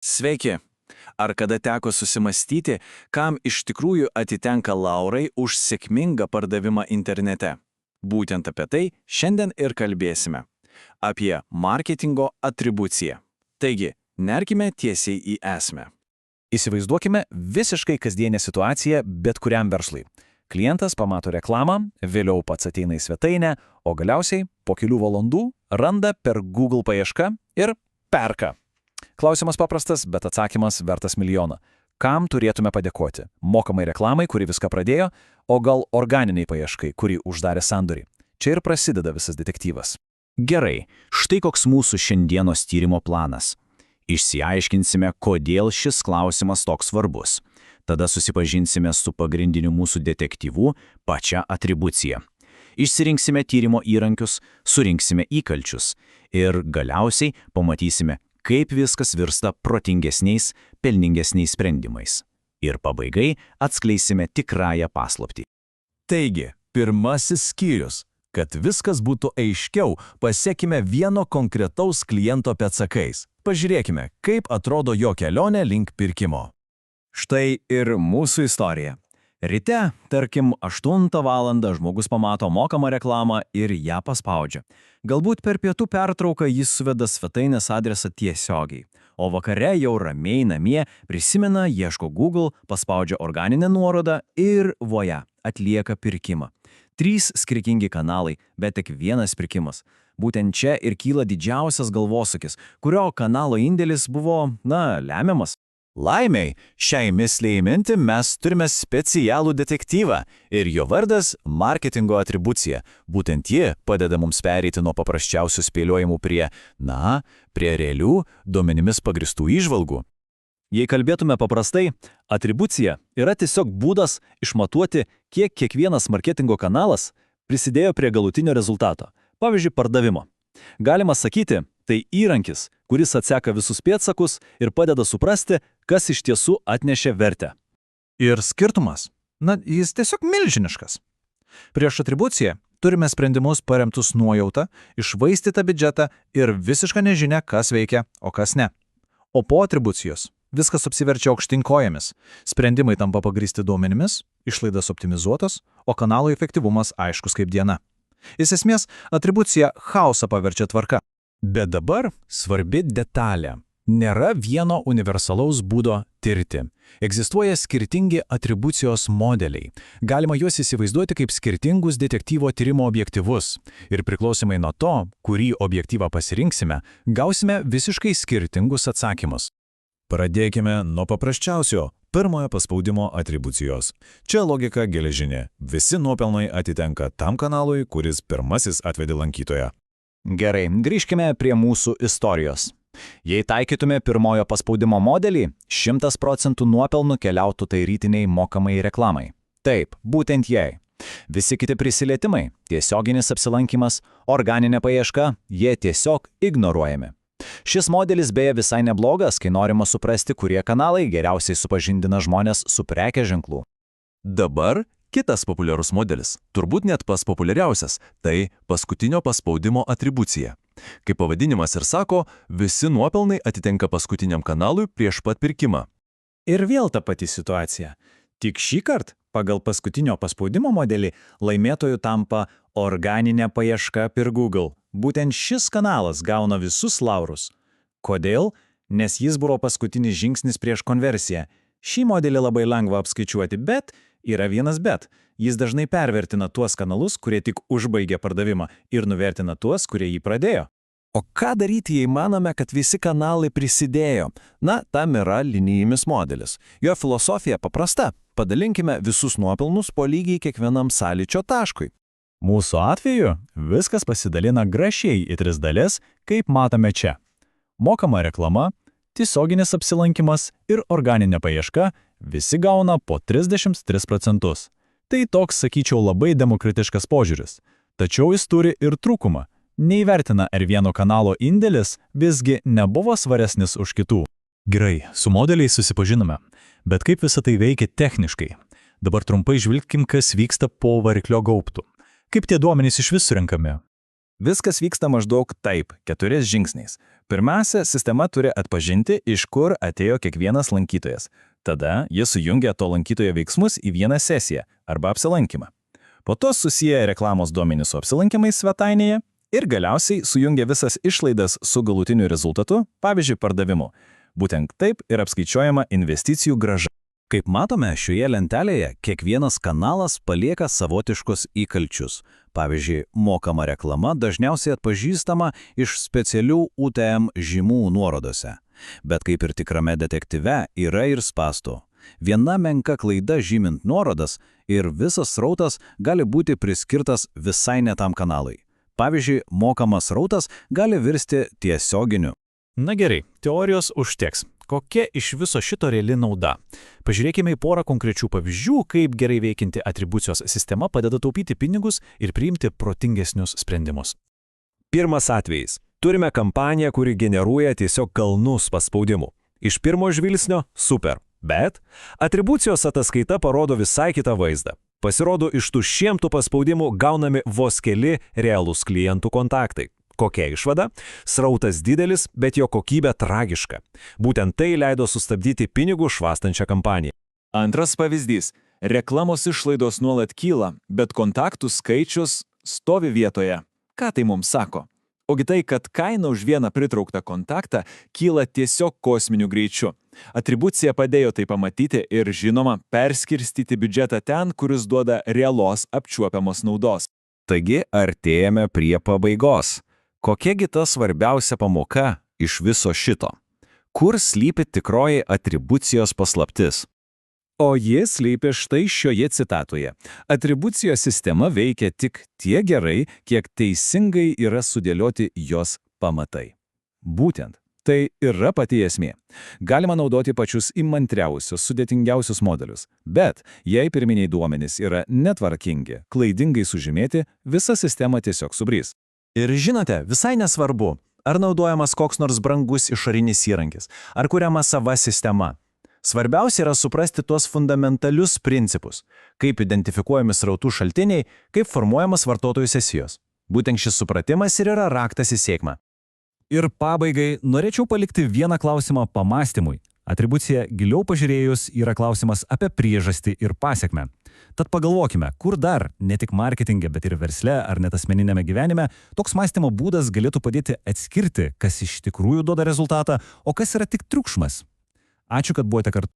Sveiki! Ar kada teko susimastyti, kam iš tikrųjų atitenka laurai už sėkmingą pardavimą internete? Būtent apie tai šiandien ir kalbėsime. Apie marketingo atribuciją. Taigi, nerkime tiesiai į esmę. Įsivaizduokime visiškai kasdienę situaciją bet kuriam verslui. Klientas pamato reklamą, vėliau pats ateina į svetainę, o galiausiai po kelių valandų randa per Google paiešką ir perka. Klausimas paprastas, bet atsakymas vertas milijoną. Kam turėtume padėkoti? Mokamai reklamai, kuri viską pradėjo, o gal organiniai paieškai, kuri uždarė sandorį? Čia ir prasideda visas detektyvas. Gerai, štai koks mūsų šiandienos tyrimo planas. Išsiaiškinsime, kodėl šis klausimas toks svarbus. Tada susipažinsime su pagrindiniu mūsų detektyvu – pačia atribucija. Išsirinksime tyrimo įrankius, surinksime įkalčius ir galiausiai pamatysime, kaip viskas virsta protingesniais, pelningesniais sprendimais. Ir pabaigai atskleisime tikrąją paslaptį. Taigi, pirmasis skyrius. Kad viskas būtų aiškiau, pasekime vieno konkretaus kliento pėdsakais. Pažiūrėkime, kaip atrodo jo kelionė link pirkimo. Štai ir mūsų istorija. Ryte, tarkim, 8 valandą žmogus pamato mokamą reklamą ir ją paspaudžia. Galbūt per pietų pertrauką jis suveda svetainės adresą tiesiogiai, o vakare jau ramiai namie prisimena, ieško Google, paspaudžia organinę nuorodą ir voja, atlieka pirkimą. 3 skirtingi kanalai, bet tik vienas pirkimas. Būtent čia ir kyla didžiausias galvosūkis, kurio kanalo indėlis buvo, lemiamas. Laimiai, šiai misliai įminti mes turime specialų detektyvą ir jo vardas – marketingo atribucija. Būtent ji padeda mums pereiti nuo paprasčiausių spėliojimų prie realių duomenimis pagristų įžvalgų. Jei kalbėtume paprastai, atribucija yra tiesiog būdas išmatuoti, kiek kiekvienas marketingo kanalas prisidėjo prie galutinio rezultato, pavyzdžiui, pardavimo. Galima sakyti, tai įrankis, kuris atseka visus pėdsakus ir padeda suprasti, kas iš tiesų atnešė vertę. Ir skirtumas, jis tiesiog milžiniškas. Prieš atribuciją turime sprendimus paremtus nuojauta, iššvaistytą biudžetą ir visišką nežinią, kas veikia, o kas ne. O po atribucijos viskas apsiverčia aukštyn kojomis, sprendimai tampa pagrįsti duomenimis, išlaidas optimizuotos, o kanalo efektyvumas aiškus kaip diena. Iš esmės, atribucija chaosą paverčia tvarka. Bet dabar svarbi detalė. Nėra vieno universalaus būdo tirti. Egzistuoja skirtingi atribucijos modeliai. Galima juos įsivaizduoti kaip skirtingus detektyvo tyrimo objektyvus. Ir priklausomai nuo to, kurį objektyvą pasirinksime, gausime visiškai skirtingus atsakymus. Pradėkime nuo paprasčiausio – pirmojo paspaudimo atribucijos. Čia logika geležinė. Visi nuopelnai atitenka tam kanalui, kuris pirmasis atvedė lankytoją. Gerai, grįžkime prie mūsų istorijos. Jei taikytume pirmojo paspaudimo modelį, 100% nuopelnų keliautų tai rytiniai mokamai reklamai. Taip, būtent jai. Visi kiti prisilietimai, tiesioginis apsilankimas, organinė paieška, jie tiesiog ignoruojami. Šis modelis beje visai neblogas, kai norima suprasti, kurie kanalai geriausiai supažindina žmonės su prekės ženklų. Dabar kitas populiarus modelis, turbūt net pats populiariausias, tai paskutinio paspaudimo atribucija. Kaip pavadinimas ir sako, visi nuopelnai atitenka paskutiniam kanalui prieš pat pirkimą. Ir vėl ta pati situacija. Tik šį kartą, pagal paskutinio paspaudimo modelį, laimėtojų tampa organinė paieška per Google. Būtent šis kanalas gauna visus laurus. Kodėl? Nes jis buvo paskutinis žingsnis prieš konversiją. Šį modelį labai lengva apskaičiuoti, bet yra vienas bet. Jis dažnai pervertina tuos kanalus, kurie tik užbaigė pardavimą, ir nuvertina tuos, kurie jį pradėjo. O ką daryti, jei manome, kad visi kanalai prisidėjo? Tam yra linijinis modelis. Jo filosofija paprasta. Padalinkime visus nuopelnus po lygiai kiekvienam sąlyčio taškui. Mūsų atveju viskas pasidalina gražiai į 3 dalis, kaip matome čia. Mokama reklama, tiesioginis apsilankimas ir organinė paieška visi gauna po 33%. Tai toks, sakyčiau, labai demokratiškas požiūris. Tačiau jis turi ir trūkumą. Neįvertina, ar vieno kanalo indėlis visgi nebuvo svaresnis už kitų. Gerai, su modeliais susipažinome, bet kaip visą tai veikia techniškai? Dabar trumpai žvilgkim, kas vyksta po variklio gaubtu. Kaip tie duomenys iš vis surenkami? Viskas vyksta maždaug taip, 4 žingsniais. Pirmiausia, sistema turi atpažinti, iš kur atėjo kiekvienas lankytojas. Tada jis sujungia to lankytojo veiksmus į vieną sesiją arba apsilankymą. Po to susiję reklamos duomenys su apsilankymais svetainėje ir galiausiai sujungia visas išlaidas su galutiniu rezultatu, pavyzdžiui, pardavimu. Būtent taip ir apskaičiuojama investicijų grąža. Kaip matome, šioje lentelėje kiekvienas kanalas palieka savotiškus įkalčius. Pavyzdžiui, mokama reklama dažniausiai atpažįstama iš specialių UTM žymų nuorodose. Bet kaip ir tikrame detektyve yra ir spąstų. Viena menka klaida žymint nuorodas ir visas srautas gali būti priskirtas visai ne tam kanalui. Pavyzdžiui, mokamas srautas gali virsti tiesioginiu. Na gerai, teorijos užteks. Kokia iš viso šito reali nauda? Pažiūrėkime į porą konkrečių pavyzdžių, kaip gerai veikianti atribucijos sistema padeda taupyti pinigus ir priimti protingesnius sprendimus. Pirmas atvejis. Turime kampaniją, kuri generuoja tiesiog kalnus paspaudimų. Iš pirmo žvilgsnio – super. Bet atribucijos ataskaita parodo visai kitą vaizdą. Pasirodo, iš tų šimtų paspaudimų gaunami vos keli realūs klientų kontaktai. Kokia išvada? Srautas didelis, bet jo kokybė tragiška. Būtent tai leido sustabdyti pinigų švastančią kampaniją. Antras pavyzdys. Reklamos išlaidos nuolat kyla, bet kontaktų skaičius stovi vietoje. Ką tai mums sako? Ogi tai, kad kaina už vieną pritrauktą kontaktą kyla tiesiog kosminiu greičiu. Atribucija padėjo tai pamatyti ir, žinoma, perskirstyti biudžetą ten, kuris duoda realos apčiuopiamos naudos. Taigi, artėjame prie pabaigos. Kokiagi ta svarbiausia pamoka iš viso šito? Kur slypi tikroji atribucijos paslaptis? O jis slypi štai šioje citatoje. Atribucijos sistema veikia tik tiek gerai, kiek teisingai yra sudėlioti jos pamatai. Būtent tai yra pati esmė. Galima naudoti pačius įmantriausius, sudėtingiausius modelius, bet jei pirminiai duomenys yra netvarkingi, klaidingai sužymėti, visa sistema tiesiog subrys. Ir žinote, visai nesvarbu, ar naudojamas koks nors brangus išorinis įrankis, ar kuriama sava sistema. Svarbiausia yra suprasti tuos fundamentalius principus, kaip identifikuojami srautų šaltiniai, kaip formuojamas vartotojų sesijos. Būtent šis supratimas ir yra raktas į sėkmę. Ir pabaigai norėčiau palikti vieną klausimą pamastymui. Atribucija giliau pažiūrėjus yra klausimas apie priežastį ir pasekmę. Tad pagalvokime, kur dar, ne tik marketinge, bet ir versle ar net asmeninėme gyvenime, toks mąstymo būdas galėtų padėti atskirti, kas iš tikrųjų duoda rezultatą, o kas yra tik triukšmas. Ačiū, kad buvote kartu.